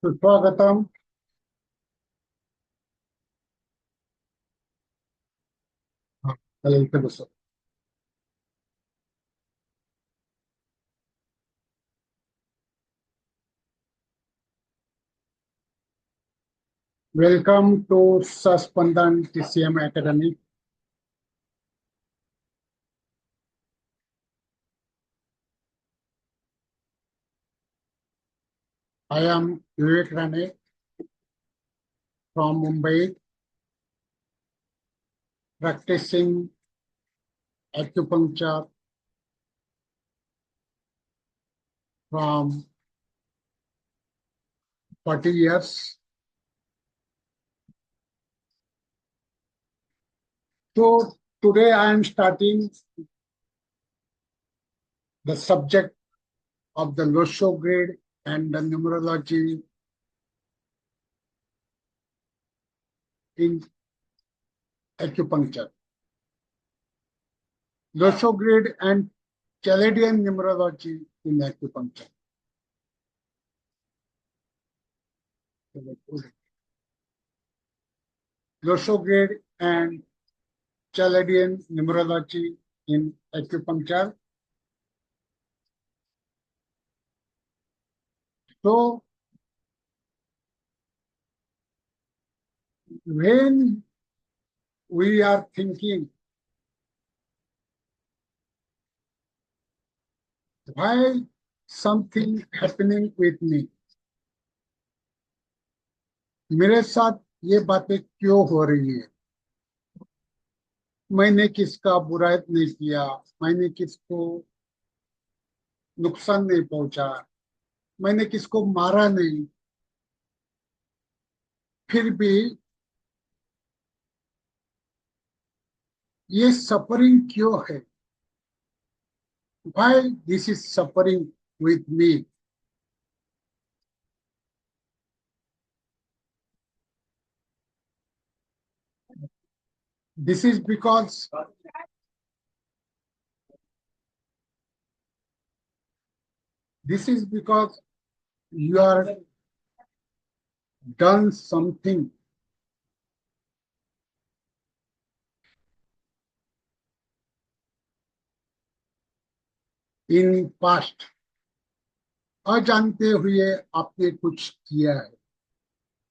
सुस्वागतम। हाँ, चलिए फिर दोस्तों, welcome to Suspandan TCM academy. I am Vivek Rane from Mumbai, practicing acupuncture from 40 years. So today I am starting the subject of the Loshu grade and the numerology in acupuncture. Loshu grade and Chaldian numerology in acupuncture. Loshu grade and Chaldian numerology in acupuncture. So when we are thinking why something happening with me, मेरे साथ ये बातें क्यों हो रही है, मैंने किसका बुराई नहीं किया, मैंने किसको नुकसान नहीं पहुंचा, मैंने किसको मारा नहीं, फिर भी ये सफरिंग क्यों है, why this is suffering with me. This is because you are done something in past, अजानते हुए आपने कुछ किया है,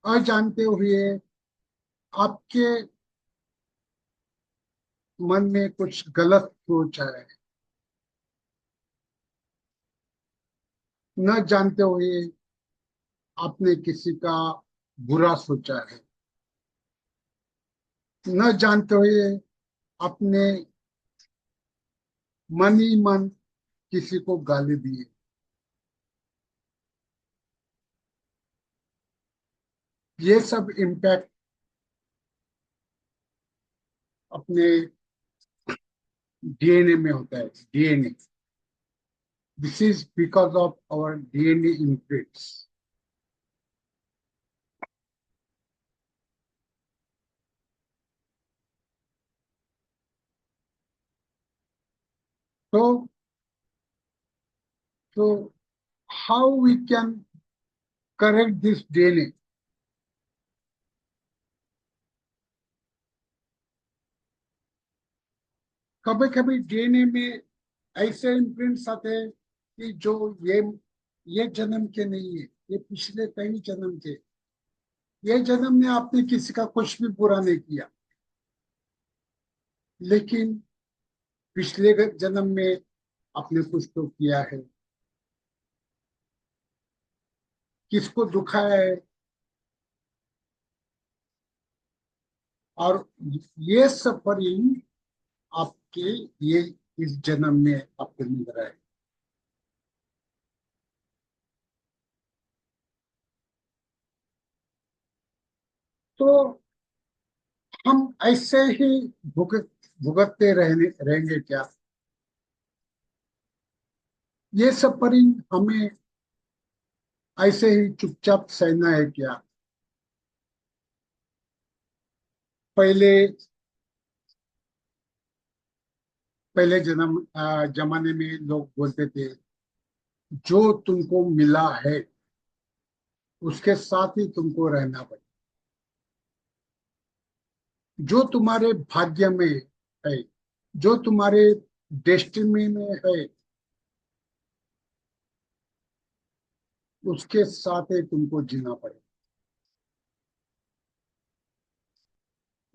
अजानते हुए आपके मन में कुछ गलत सोच है, न जानते हुए आपने किसी का बुरा सोचा है, न जानते हुए आपने मन ही मन किसी को गाली दी। ये सब इम्पैक्ट अपने डीएनए में होता है, DNA. This is because of our DNA imprints. तो तो how we can correct this DNA. कभी कभी डीएनए में ऐसे इम्प्रिंट्स आते हैं कि जो ये जन्म के नहीं है, ये पिछले कई जन्म के। ये जन्म में आपने किसी का कुछ भी बुरा नहीं किया, लेकिन पिछले जन्म में आपने कुछ तो किया है, किसको दुखाया है, और ये सफरिंग आपके ये इस जन्म में आपको मिल रहा है। तो हम ऐसे ही भुगतते रहेंगे क्या? ये सफरिंग हमें ऐसे ही चुपचाप सहना है क्या? पहले पहले जमाने में लोग बोलते थे जो तुमको मिला है उसके साथ ही तुमको रहना पड़ेगा। जो तुम्हारे भाग्य में है, जो तुम्हारे डेस्टिनी में है, उसके साथ ही तुमको जीना पड़ेगा।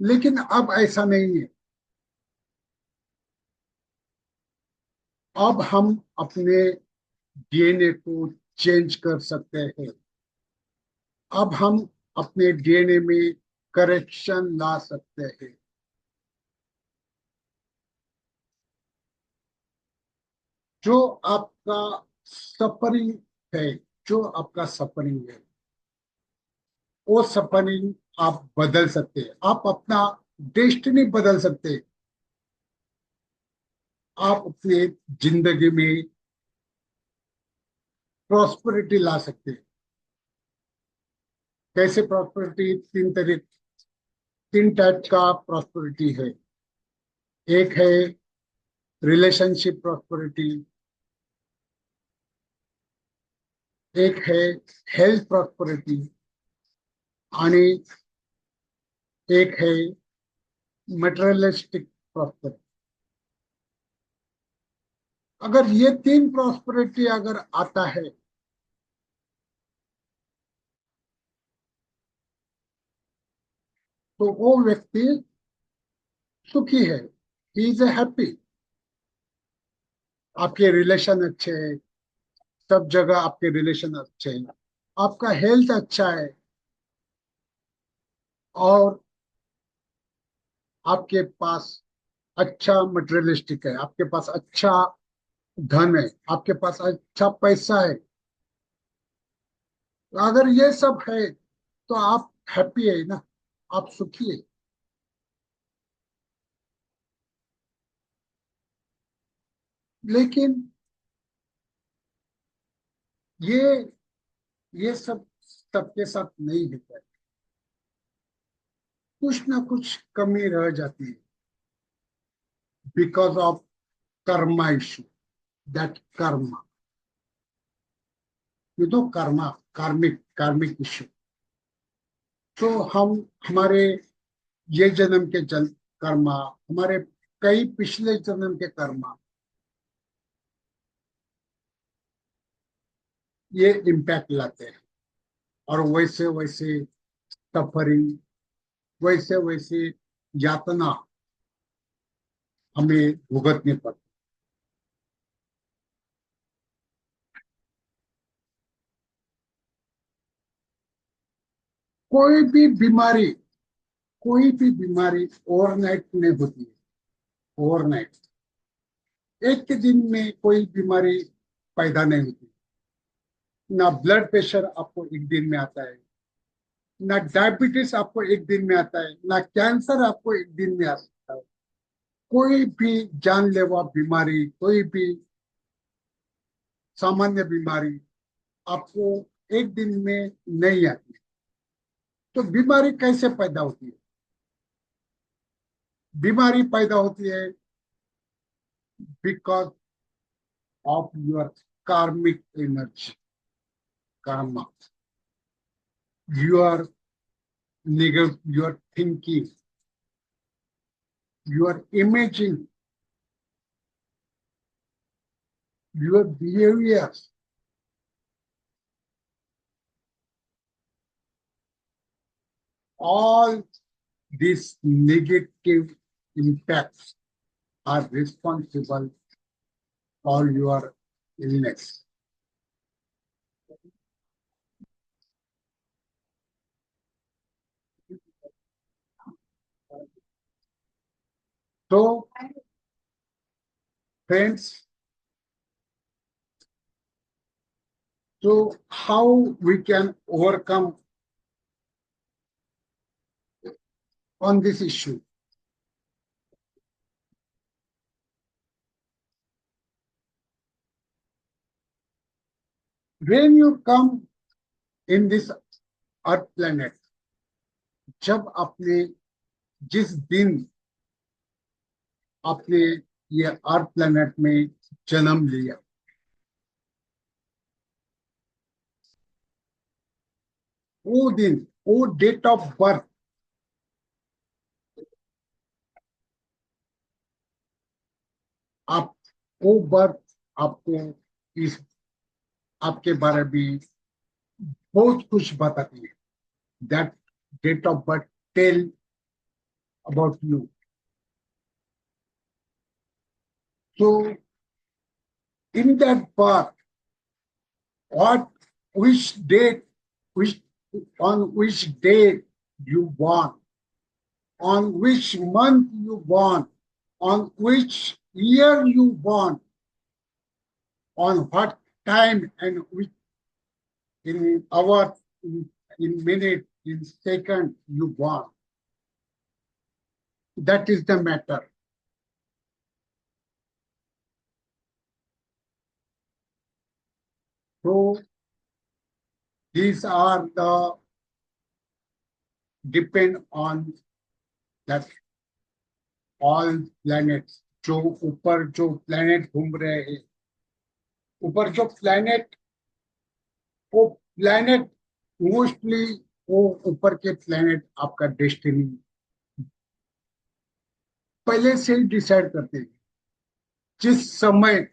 लेकिन अब ऐसा नहीं है। अब हम अपने डीएनए को चेंज कर सकते हैं। अब हम अपने डीएनए में करेक्शन ला सकते हैं। जो आपका सफरिंग है, जो आपका सफरिंग है, वो सफरिंग आप बदल सकते हैं। आप अपना डेस्टिनी बदल सकते हैं। आप अपने जिंदगी में प्रॉस्पेरिटी ला सकते हैं। कैसे प्रॉस्पेरिटी? तीन टाइप का प्रॉस्पेरिटी है। एक है रिलेशनशिप प्रॉस्पेरिटी, एक है हेल्थ प्रॉस्पेरिटी, आणि एक है मटेरियलिस्टिक प्रॉस्पेरिटी। अगर ये तीन प्रॉस्पेरिटी अगर आता है, तो वो व्यक्ति सुखी है। He is happy. आपके रिलेशन अच्छे हैं, सब जगह आपके रिलेशन अच्छे हैं, आपका हेल्थ अच्छा है, और आपके पास अच्छा मटेरियलिस्टिक है, आपके पास अच्छा धन है, आपके पास अच्छा पैसा है। तो अगर ये सब है तो आप हैप्पी है ना, आप सुखी है। लेकिन ये ये सब सबके साथ नहीं होता है। कुछ ना कुछ कमी रह जाती है, because of Karma issue. That Karma, you know, Karma, कार्मिक इशू। तो हम हमारे ये जन्म के कर्मा, हमारे कई पिछले जन्म के कर्मा, ये इम्पैक्ट लाते हैं। और वैसे वैसे सफरिंग, वैसे वैसे यातना हमें भुगतनी पड़ती। कोई भी बीमारी, कोई भी बीमारी ओवरनाइट नहीं होती है। ओवरनाइट, एक के दिन में कोई बीमारी पैदा नहीं होती। ना ब्लड प्रेशर आपको एक दिन में आता है, ना डायबिटीज आपको एक दिन में आता है, ना कैंसर आपको एक दिन में आ सकता है। कोई भी जानलेवा बीमारी, कोई भी सामान्य बीमारी आपको एक दिन में नहीं आती। तो बीमारी कैसे पैदा होती है? बीमारी पैदा होती है बिकॉज ऑफ योर कार्मिक energy, Karma, your negative, your thinking, your imaging, your behaviors, all these negative impacts are responsible for your illness. So, friends, so how we can overcome on this issue? When you come in this Earth planet, जब आपने जिस दिन आपने ये अर्थ planet में जन्म लिया, वो दिन, वो डेट ऑफ बर्थ आप, वो बर्थ आपको इस आपके बारे में बहुत कुछ बताती है. That date of birth tell about you. So in that birth, what, which date, which on which day you born, on which month you born, on which year you born, on what time and which in hour, in minute, in second you born. That is the matter. So these are the depend on that all planets. जो ऊपर जो planet घूम रहे हैं, ऊपर जो planet, वो planet mostly वो ऊपर के planet आपका डेस्टिनी पहले से ही डिसाइड करते हैं. जिस समय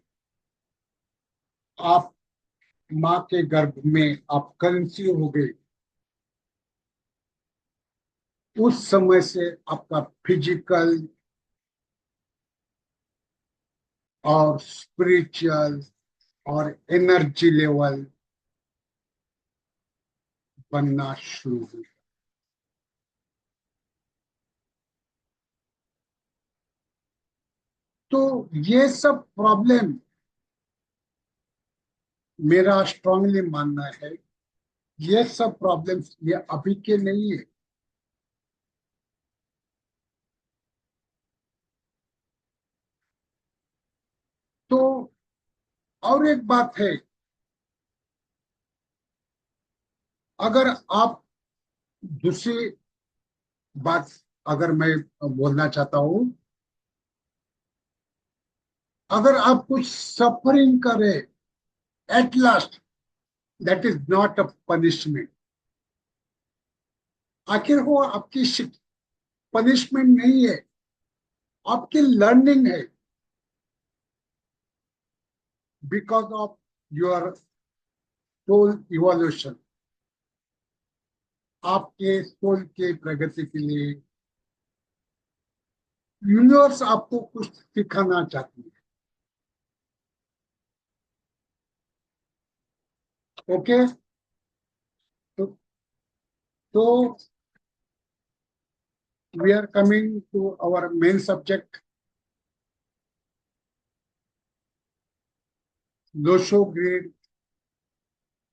आप माँ के गर्भ में आप कंसीव हो गए, उस समय से आपका फिजिकल और स्पिरिचुअल और एनर्जी लेवल बनना शुरू हुआ. तो ये सब प्रॉब्लम, मेरा स्ट्रांगली मानना है, ये सब प्रॉब्लम्स ये अभी के नहीं है. तो और एक बात है, अगर आप दूसरी बात अगर मैं बोलना चाहता हूं, अगर आप कुछ सफरिंग करें, at last that is not a punishment. आखिर वो आपकी पनिशमेंट नहीं है, आपकी लर्निंग है. Because of your soul evolution, आपके सोल के प्रगति के लिए यूनिवर्स आपको कुछ सिखाना चाहती है. ओके. तो, तो we are coming to our main subject, Loshu grid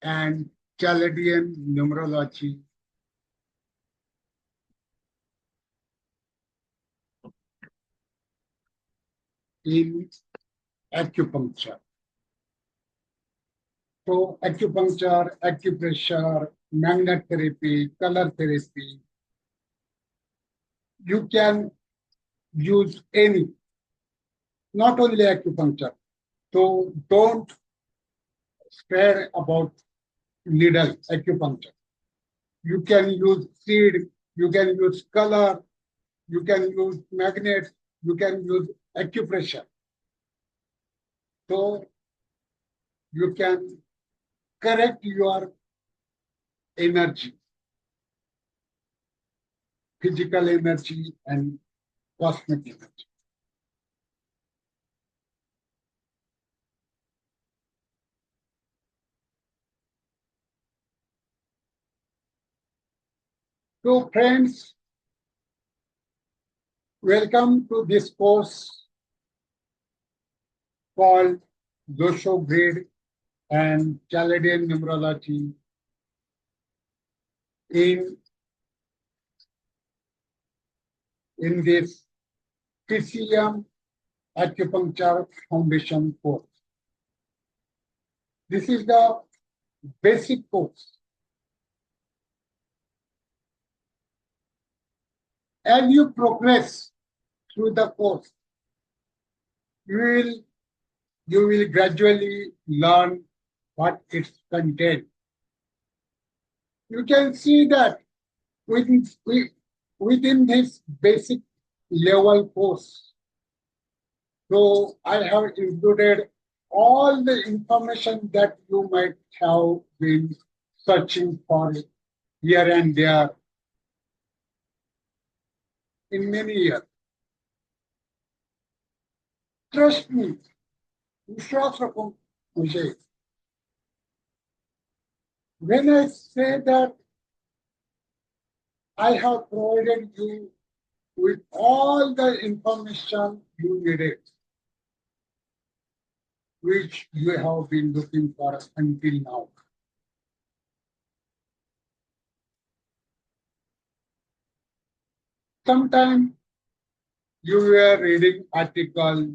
and Chaldian numerology in acupuncture. So acupuncture, acupressure, magnet therapy, color therapy, you can use any, not only acupuncture. So don't spare about needle acupuncture. You can use seed, you can use color, you can use magnet, you can use acupressure. So you can correct your energy, physical energy and cosmic energy. So friends, welcome to this course called Loshu Grid and Chaldian Numerology in this PCM Acupuncture Foundation course. This is the basic course. As you progress through the course, you will gradually learn what its content. You can see that within, within this basic level course. So I have included all the information that you might have been searching for here and there in many years. Trust me, विश्वास रखो मुझे. When I say that I have provided you with all the information you needed, which you have been looking for until now. Sometimes you were reading articles,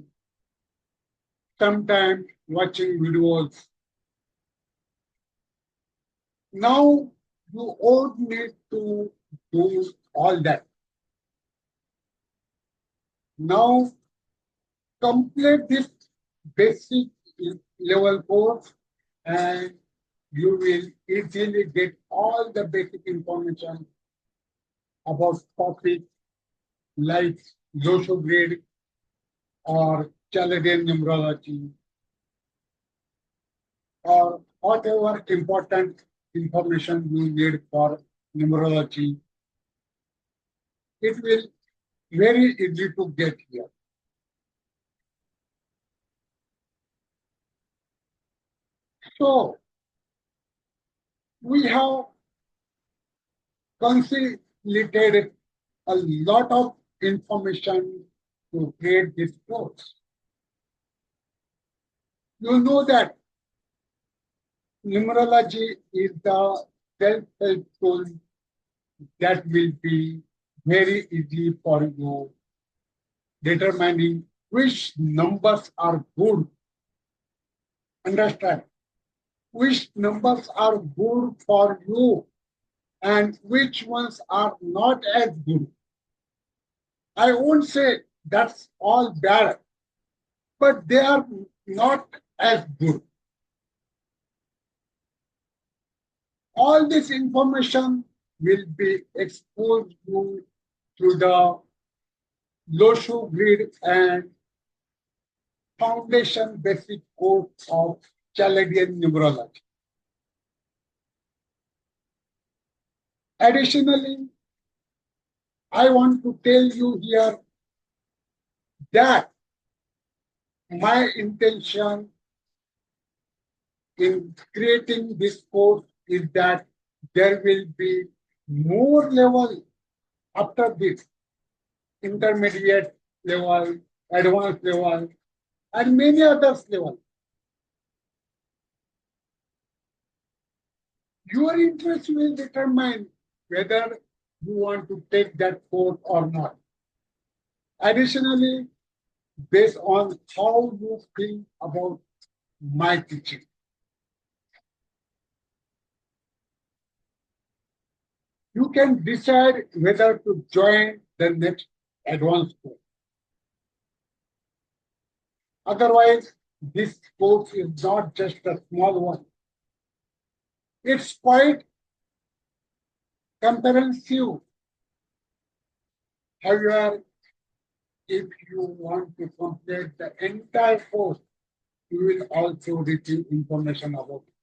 sometimes watching videos. Now you won't need to do all that. Now complete this basic level course and you will easily get all the basic information about topics like Loshu grade or Chaldian numerology or whatever important information you need for numerology. It will very easy to get here. So we have consolidated a lot of information to create this course. You know that numerology is the self-help tool that will be very easy for you determining which numbers are good. Understand? Which numbers are good for you and which ones are not as good. I won't say that's all bad, but they are not as good. All this information will be exposed to through the Loshu grid and foundation basic course of Chaldian numerology. Additionally, I want to tell you here that my intention in creating this course is that there will be more level after this, intermediate level, advanced level, and many others level. Your interest will determine whether you want to take that course or not. Additionally, based on how you feel about my teaching. You can decide whether to join the next advanced course. Otherwise, this course is not just a small one. It's quite comprehensive. However, if you want to complete the entire course, you will also receive information about it.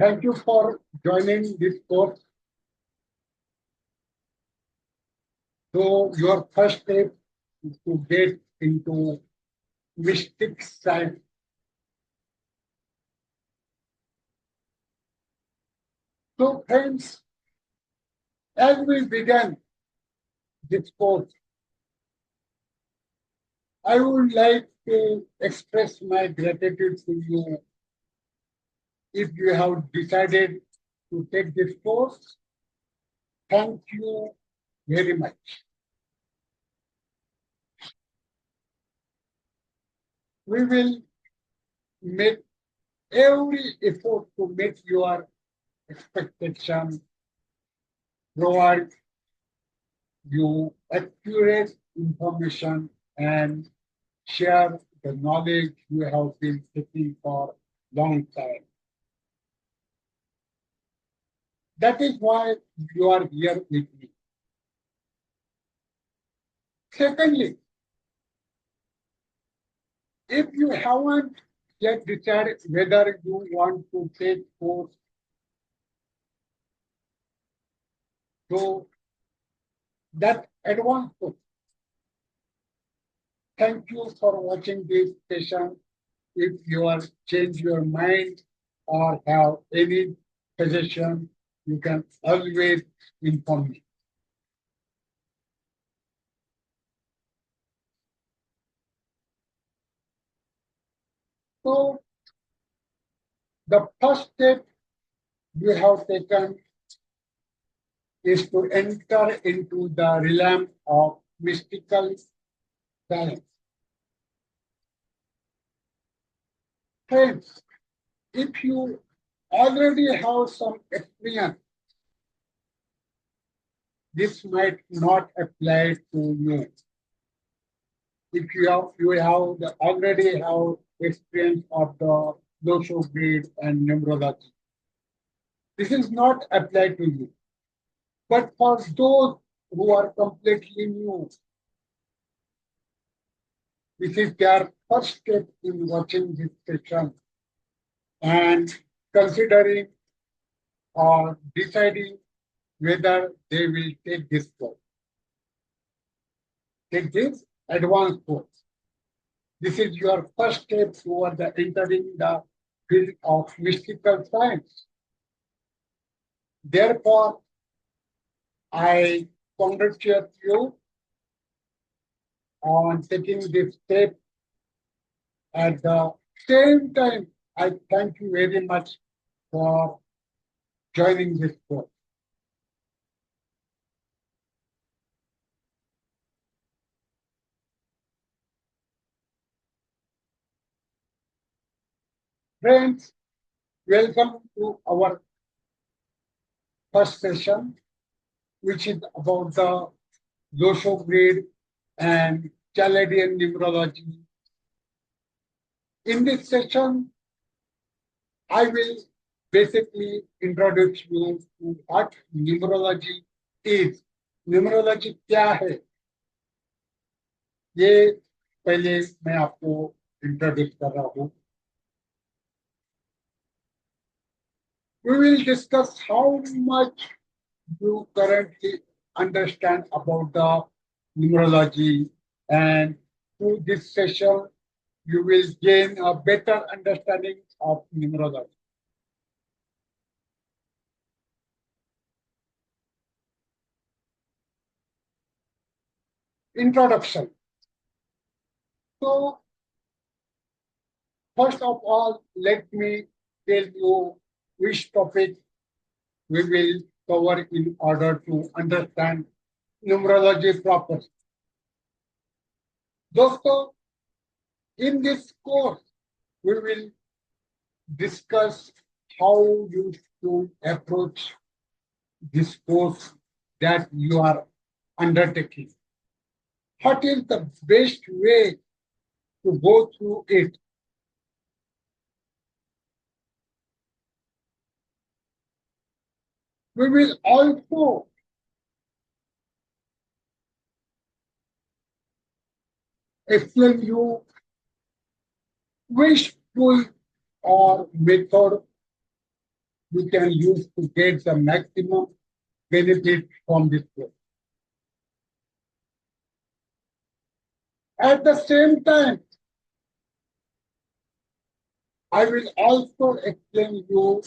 Thank you for joining this course. So your first step is to get into mystic side. So friends, as we begin this course, I would like to express my gratitude to you if you have decided to take this course Thank you very much. We will make every effort to meet your expectation, provide you accurate information, and share the knowledge you have been seeking for long time. That is why you are here with me. Secondly, if you haven't yet decided whether you want to take course, so that advanced course. Thank you for watching this session. If you are change your mind or have any suggestion, you can always inform me. So the first step you have taken is to enter into the realm of mystical science. Friends, if you already have some experience, this might not apply to you. If you already have experience of the Loshu breed and numerology, this is not applied to you. But for those who are completely new, this is their first step in watching this session and considering or deciding whether they will take this course. Take this advanced course. This is your first step toward the entering the field of mystical science. Therefore, I congratulate you on taking this step. At the same time, I thank you very much for joining this course. Friends, welcome to our first session, which is about the Loshu breed and Chaldian numerology. In this session, I will basically introduce you to what numerology is. Numerology क्या है ये पहले मैं आपको introduce कर रहा हूँ. We will discuss how much you currently understand about the numerology, and through this session you will gain a better understanding of numerology. Introduction. So, first of all, let me tell you which topic we will cover in order to understand numerology properly. दोस्तों, in this course, we will discuss how you should approach this course that you are undertaking. What is the best way to go through it? We will also explain you which tool or method you can use to get the maximum benefit from this course. At the same time, I will also explain you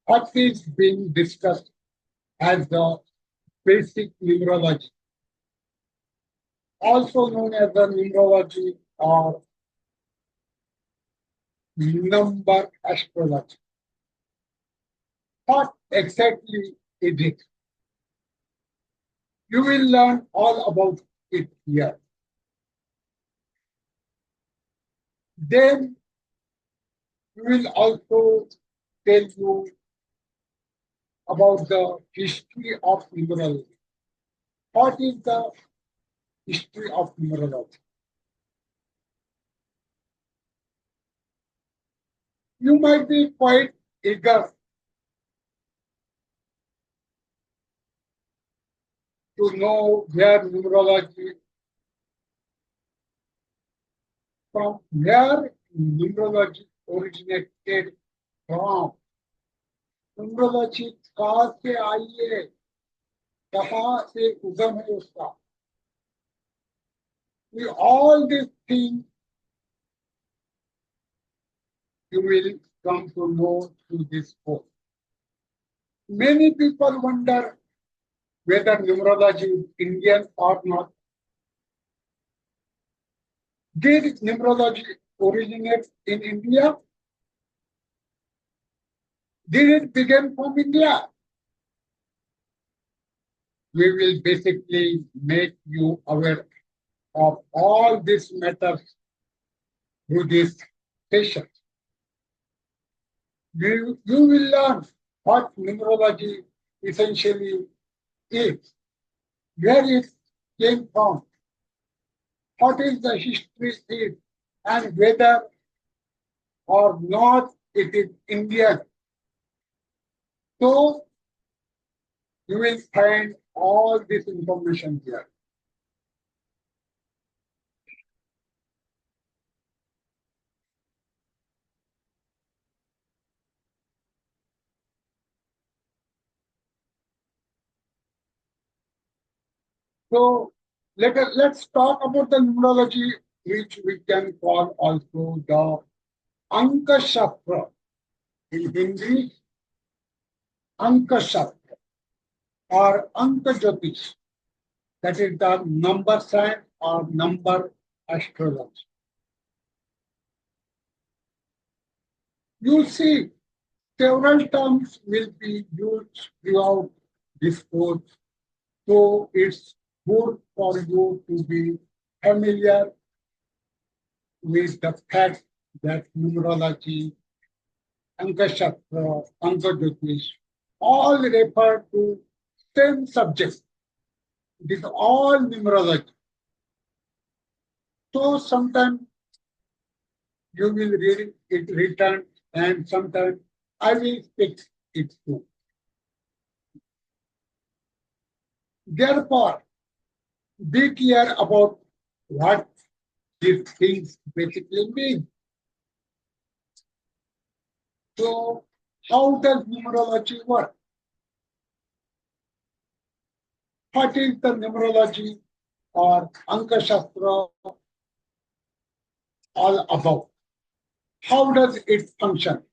what is being discussed as the basic numerology, also known as the numerology or number astrology. What exactly is it? You will learn all about it here. Then we will also tell you about the history of numerology. What is the history of numerology? You might be quite eager to know where numerology from where numerology originated from. Numerology कहाँ से आई है, कहाँ से उगम है उसका. We all these things you will come to know through this course. Many people wonder whether numerology is Indian or not. Did numerology originate in India? Did it begin from India? We will basically make you aware of all these matters through this session. You will learn what numerology essentially is, where it came from, what is the history is, and whether or not it is Indian. So you will find all this information here. So let's talk about the numerology, which we can call also the Anka Shastra. In Hindi, Anka Shastra or Anka Jyotish. That is the number science or number astrology. You see, several terms will be used throughout this course, so it's good for you to be familiar with the fact that numerology, Ankashastra, Ankajyotish, all refer to same subject. It is all numerology. So sometimes you will read it written and sometimes I will speak it too. Therefore, be clear about what these things basically mean. So, how does numerology work? What is the numerology or Anka Shastra all about? How does it function?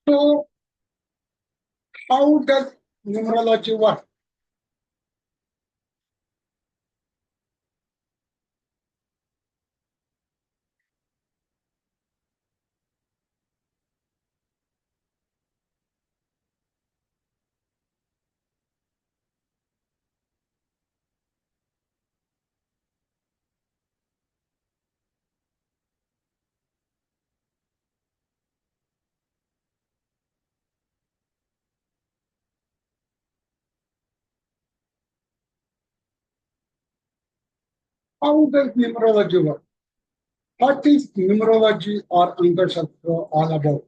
So, how does numerology work? How does numerology work? What is numerology or Anka Shastra all about?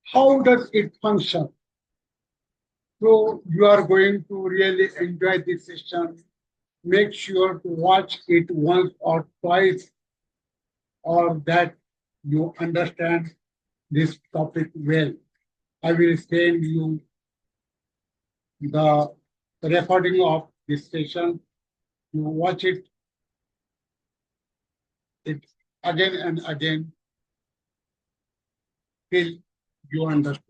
How does it function? So you are going to really enjoy this session. Make sure to watch it once or twice, or that you understand this topic well. I will send you the recording of this session. You watch it again and again till you understand.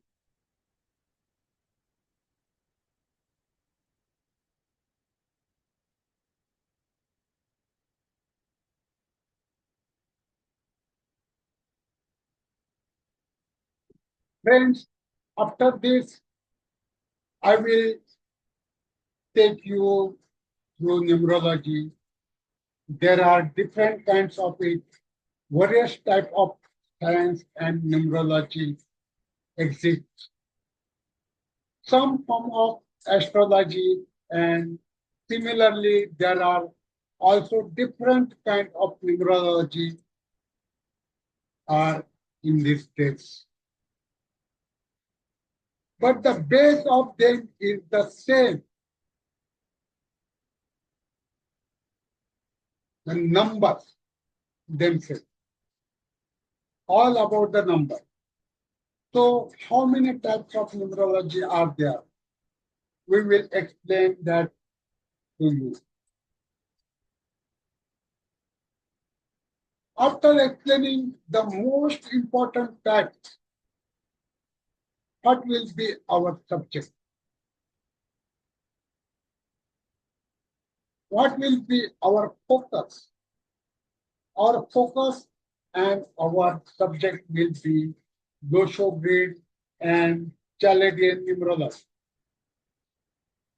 Friends, after this, I will take you through numerology. There are different kinds of it. Various type of science and numerology exist. Some form of astrology, and similarly, there are also different kind of numerology are in this text. But the base of them is the same. The numbers themselves. All about the number. So how many types of numerology are there? We will explain that to you. After explaining the most important fact, what will be our subject? What will be our focus? Our focus and our subject will be Loshu grid and Chaldian numerology.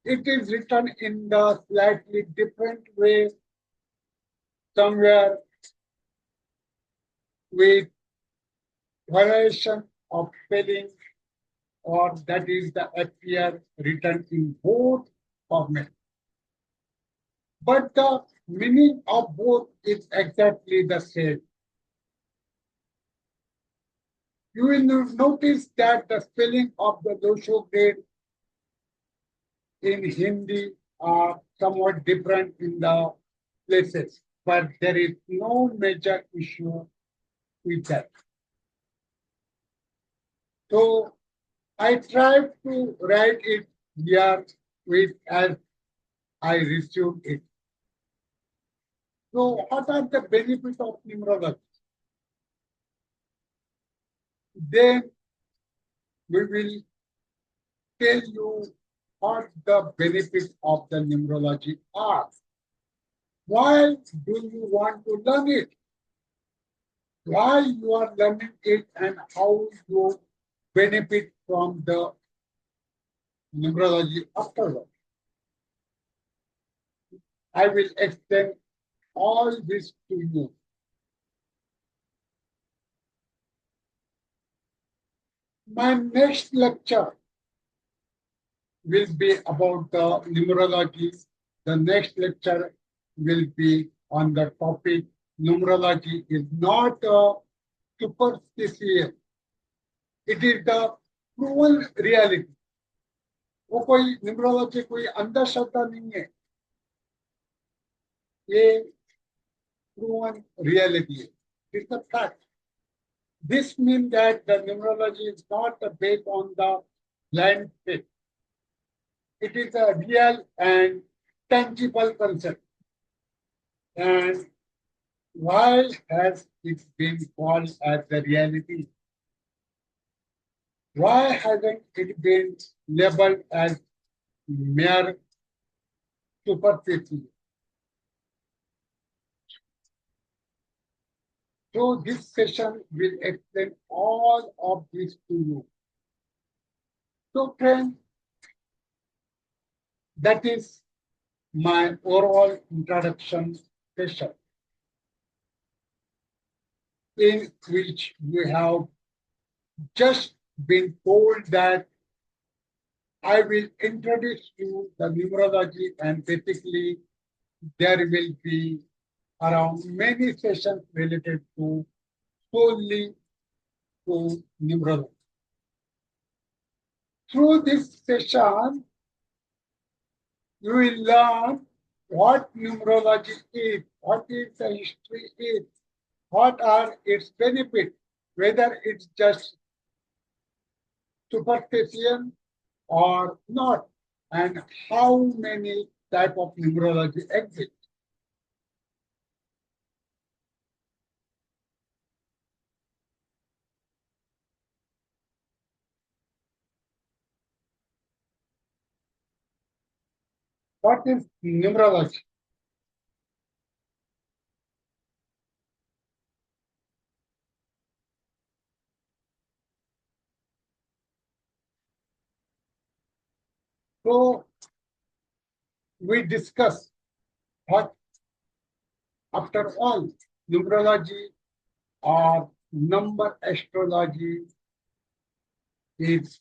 It is written in the slightly different way, somewhere with variation of spelling, or that is the appear written in both formats. But the meaning of both is exactly the same. You will notice that the spelling of the Loshu grade in Hindi are somewhat different in the places, but there is no major issue with that. So I tried to write it here with as I received it. So what are the benefits of numerology? Then we will tell you what the benefits of the numerology are. Why do you want to learn it? Why you are learning it and how you benefit from the numerology afterward. I will explain all this to you. My next lecture will be about the numerology. The next lecture will be on the topic numerology is not a superstition. It is the proven reality. वो कोई numerology कोई अंधश्रद्धा नहीं है, ये proven reality है. It's a fact. This means that the numerology is not based on the blind faith. It is a real and tangible concept. And why has it been called as the reality? Why hasn't it been labeled as mere superstition? So this session will explain all of this to you. So friends, that is my overall introduction session, in which we have just been told that I will introduce you the numerology, and basically there will be around many sessions related to solely to numerology. Through this session, you will learn what numerology is, what is the history is, what are its benefits, whether it's just superstition or not, and how many type of numerology exist. What is numerology? So we discuss what, after all, numerology or number astrology is.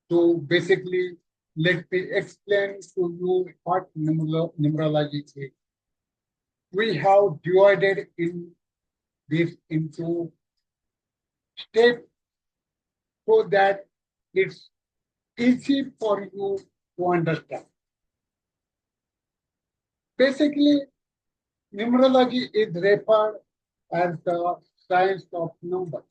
So basically, let me explain to you what numerology is. We have divided in this into steps so that it's easy for you to understand. Basically, numerology is referred as the science of numbers.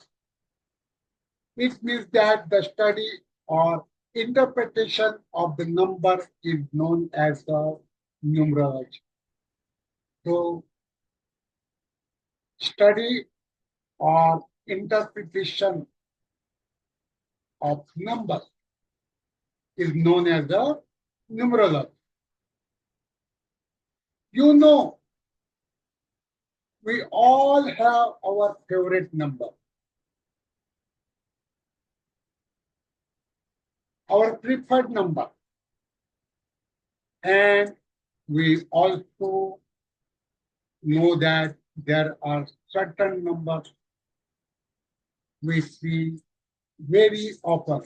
It means that the study or interpretation of the number is known as the numerology. So, study or interpretation of numbers is known as the numerology. You know, we all have our favorite number, our preferred number, and we also know that there are certain numbers we see very often.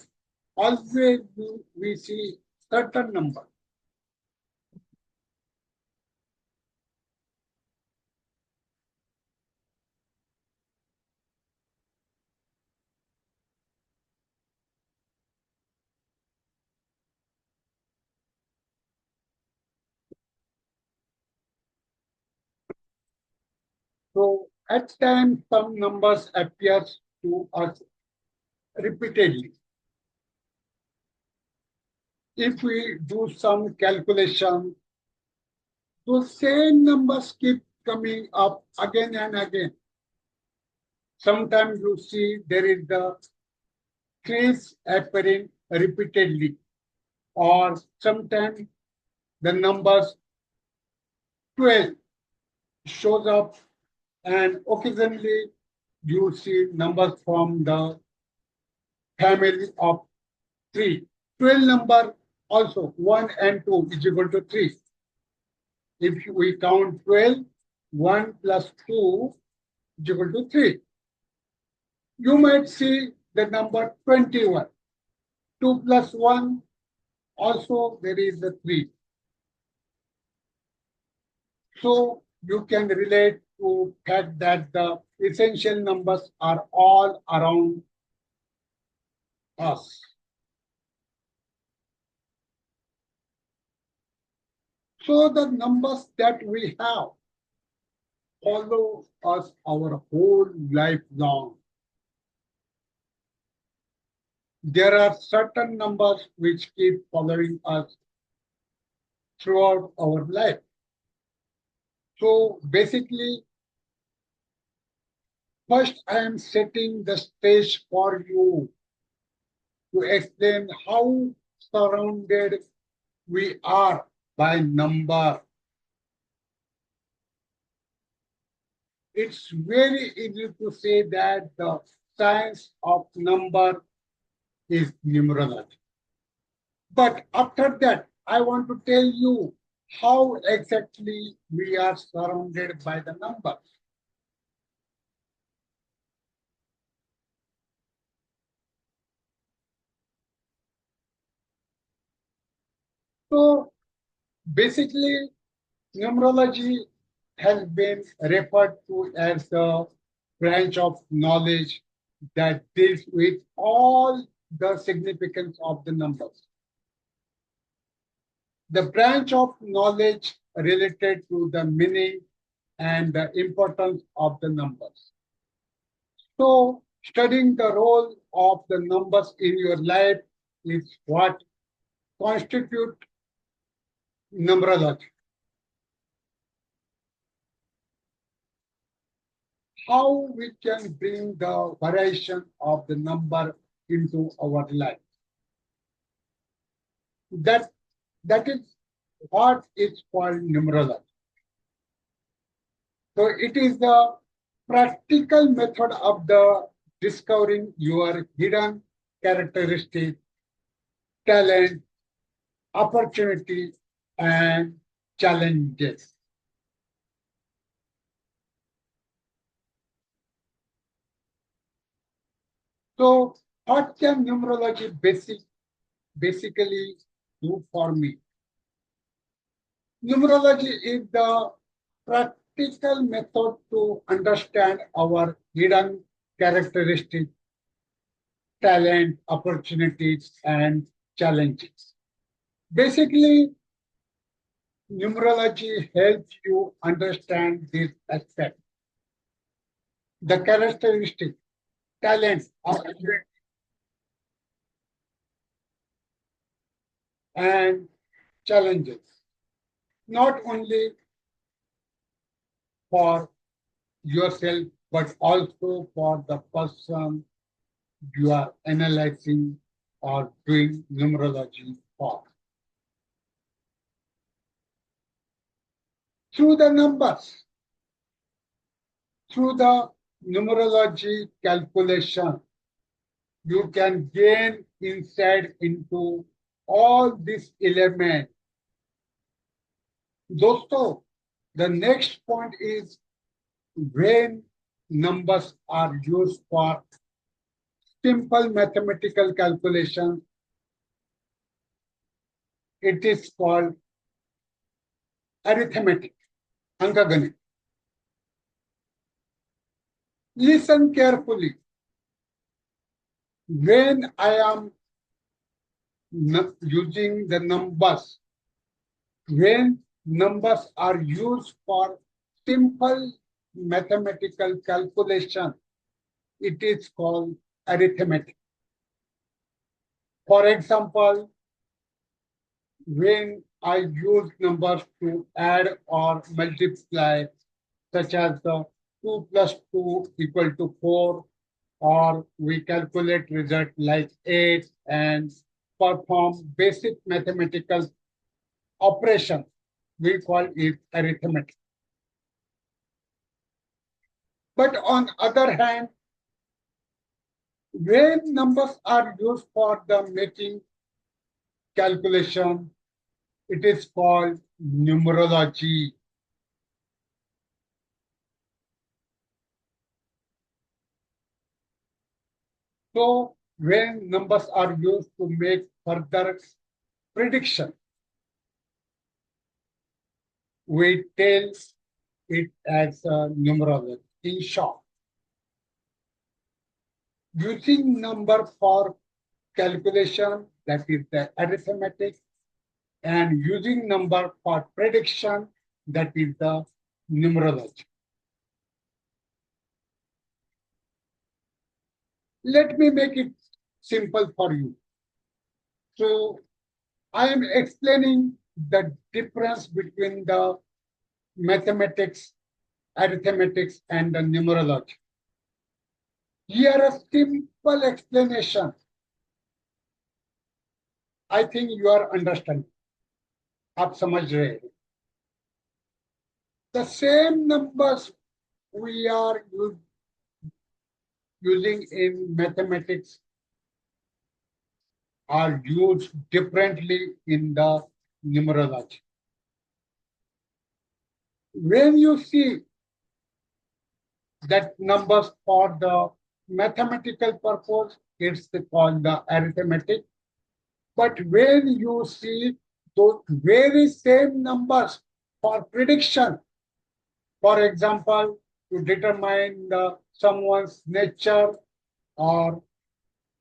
Always we see certain number. So at times some numbers appears to us repeatedly. If we do some calculation, those same numbers keep coming up again and again. Sometimes you see there is the trace appearing repeatedly, or sometimes the numbers 12 shows up, and occasionally you see numbers from the family of 3. 12 number also 1 and 2 is equal to 3. If we count 12, 1 plus 2 is equal to 3. You might see the number 21. 2 plus 1, also there is a 3. So you can relate to fact that the essential numbers are all around us. So the numbers that we have follow us our whole life long. There are certain numbers which keep following us throughout our life. So basically, first I am setting the stage for you to explain how surrounded we are by number. It's very easy to say that the science of number is numerology. But after that, I want to tell you how exactly we are surrounded by the numbers. So basically, numerology has been referred to as the branch of knowledge that deals with all the significance of the numbers. The branch of knowledge related to the meaning and the importance of the numbers. So, studying the role of the numbers in your life is what constitute numerology. How we can bring the variation of the number into our life. That is what is called numerology. So it is the practical method of the discovering your hidden characteristic, talent, opportunity, and challenges. So what can numerology basically do for me? Numerology is the practical method to understand our hidden characteristics, talent, opportunities, and challenges. Basically, numerology helps you understand this aspect, the characteristics, talents, opportunities, and challenges, not only for yourself, but also for the person you are analyzing or doing numerology for. Through the numbers, through the numerology calculation, you can gain insight into all these elements. Dosto, the next point is when numbers are used for simple mathematical calculation, it is called arithmetic, Ankaganit. Listen carefully. When I am using the numbers, when numbers are used for simple mathematical calculation, it is called arithmetic. For example, when I use numbers to add or multiply, such as the 2 plus 2 equal to 4, or we calculate result like 8 and perform basic mathematical operation, we call it arithmetic. But on other hand, when numbers are used for the making calculation, it is called numerology. So when numbers are used to make further prediction, we tell it as a numerology. In short, using number for calculation, that is the arithmetic, and using number for prediction, that is the numerology. Let me make it simple for you. So I am explaining the difference between the mathematics, arithmetics, and the numerology. Here a simple explanation. I think you are understanding. आप समझ रहे हैं. The same numbers we are using in mathematics are used differently in the numerology. When you see that numbers for the mathematical purpose, it's called the arithmetic. But when you see those very same numbers for prediction, for example, to determine someone's nature or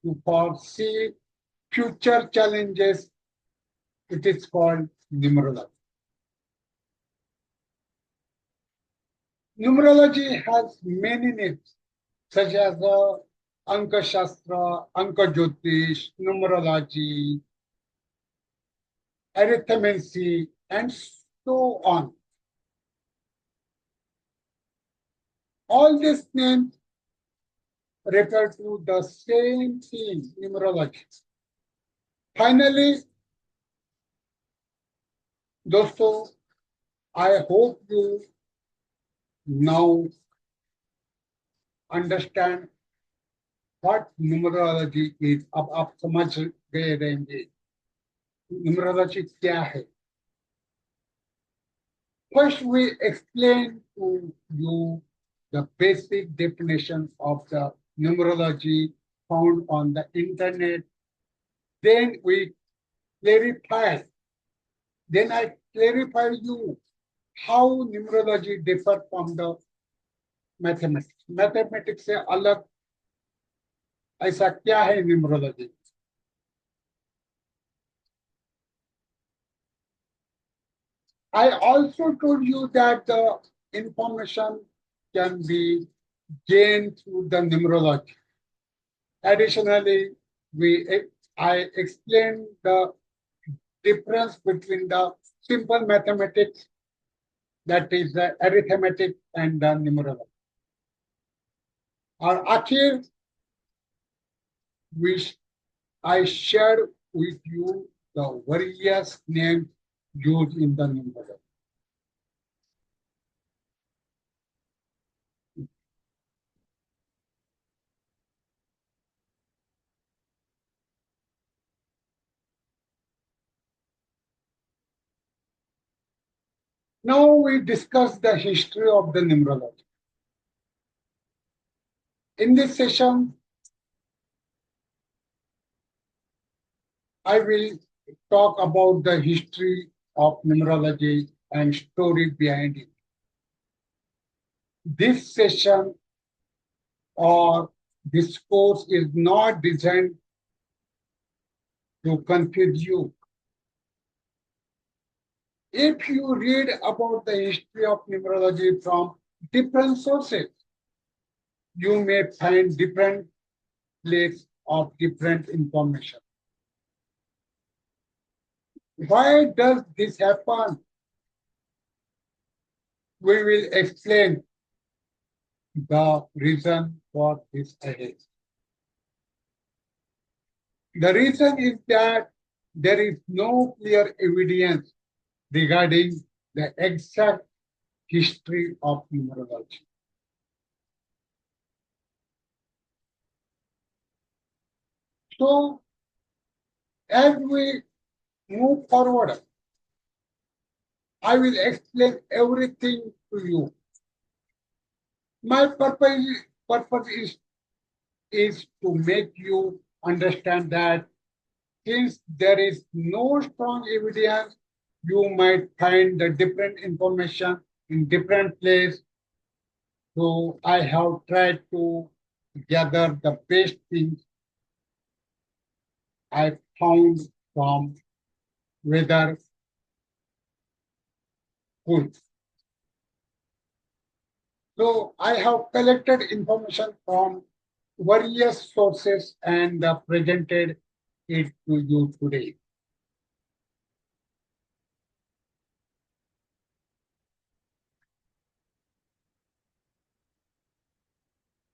to foresee future challenges, it is called numerology. Numerology has many names, such as Anka Shastra, Anka Jyotish, numerology, arithmancy, and so on. All these names refer to the same thing, numerology. Finally, दोस्तों, I hope you now understand what numerology is. अब आप समझ गए रहेंगे numerology क्या है. First, we explain to you the basic definition of the numerology found on the internet. Then we clarify. Then I clarify you how numerology differs from the mathematics. Mathematics से अलग ऐसा क्या है numerology? I also told you that the information can be gained through the numerology. Additionally, I explained the difference between the simple mathematics, that is the arithmetic, and the numerology. और आखिर which I shared with you the various names used in the numerology. Now we discuss the history of the numerology. In this session, I will talk about the history of numerology and story behind it. This session or this course is not designed to confuse you. If you read about the history of numerology from different sources, you may find different places of different information. Why does this happen? We will explain the reason for this ahead. The reason is that there is no clear evidence regarding the exact history of numerology. So, as we move forward, I will explain everything to you. My purpose is to make you understand that since there is no strong evidence, you might find the different information in different places. So I have tried to gather the best things I found from weather schools. So I have collected information from various sources and presented it to you today.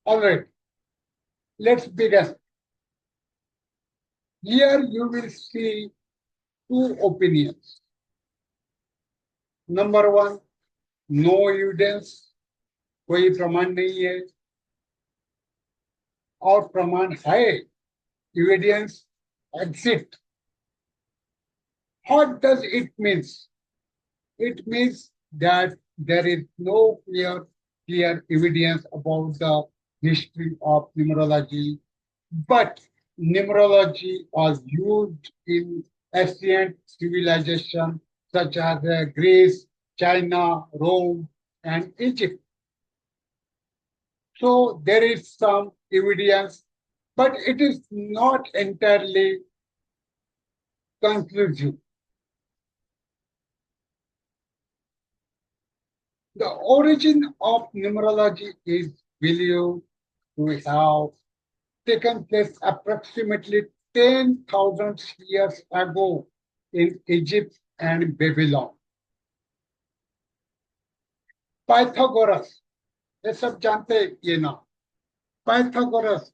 All right, let's begin. Here you will see two opinions. Number one, no evidence, कोई प्रमाण नहीं है, और प्रमाण है, evidence exists. What does it mean? It means that there is no clear evidence about the history of numerology, but numerology was used in ancient civilization such as Greece, China, Rome, and Egypt. So there is some evidence, but it is not entirely conclusive. The origin of numerology is believed to have taken place approximately 10,000 years ago in Egypt and Babylon. Pythagoras, ये सब जानते हैं ये नाम। Pythagoras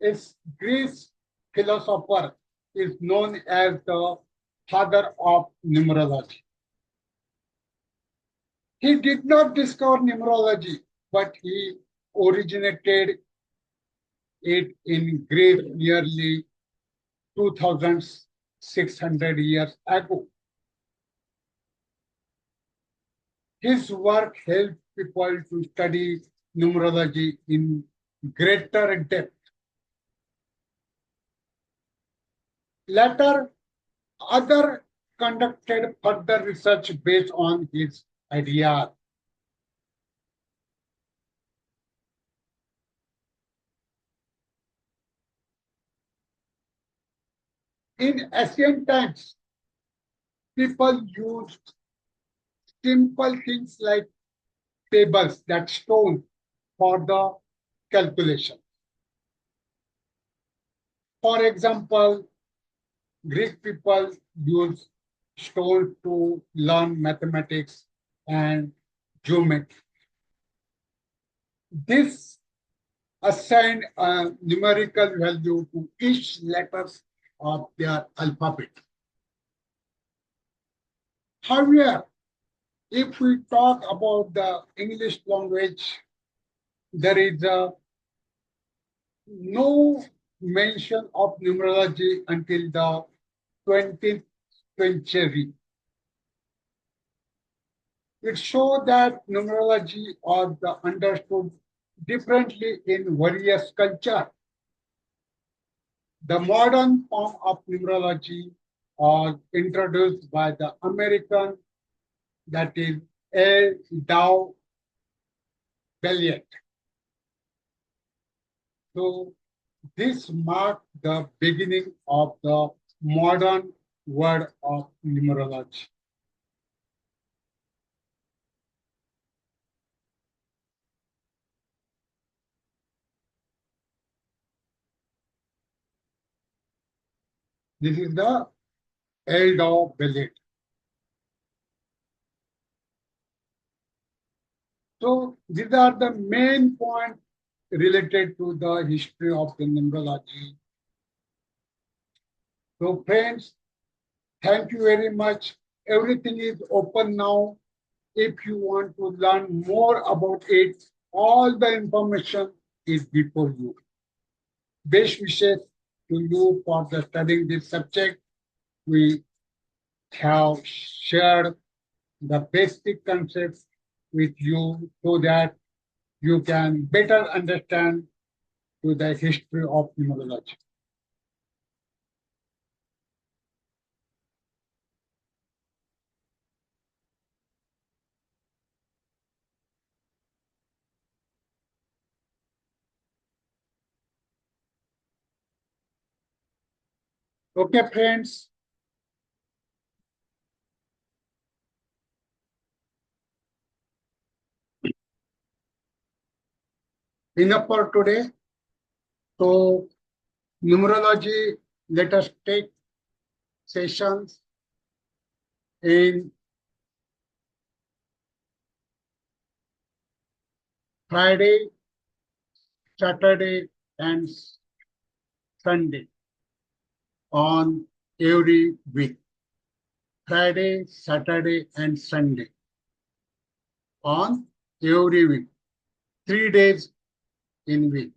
is Greece philosopher is known as the father of numerology. He did not discover numerology, but he originated it in Greece nearly 2,600 years ago. His work helped people to study numerology in greater depth. Later, others conducted further research based on his ideas. In ancient times, people used simple things like tables, that stone, for the calculation. For example, Greek people used stone to learn mathematics and geometry. This assigned a numerical value to each letter of their alphabet. However, if we talk about the English language, there is no mention of numerology until the 20th century. It shows that numerology was understood differently in various cultures. The modern form of numerology was introduced by the American, that is A. Dow Belliot. So this marked the beginning of the modern world of numerology. This is the A. Dow Belliot. So these are the main points related to the history of the numerology. So friends, thank you very much. Everything is open now. If you want to learn more about it, all the information is before you. Best wishes to you for the studying this subject. We have shared the basic concepts with you so that you can better understand to the history of numerology. Okay, friends. Enough for today. So, numerology, let us take sessions in Friday, Saturday, and Sunday on every week. Friday, Saturday, and Sunday on every week. 3 days in week.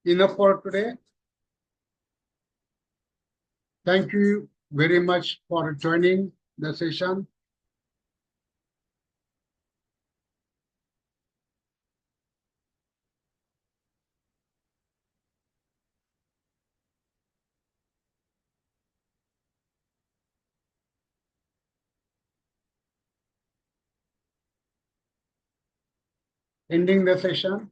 Enough for today. Thank you very much for joining the session. Ending the session.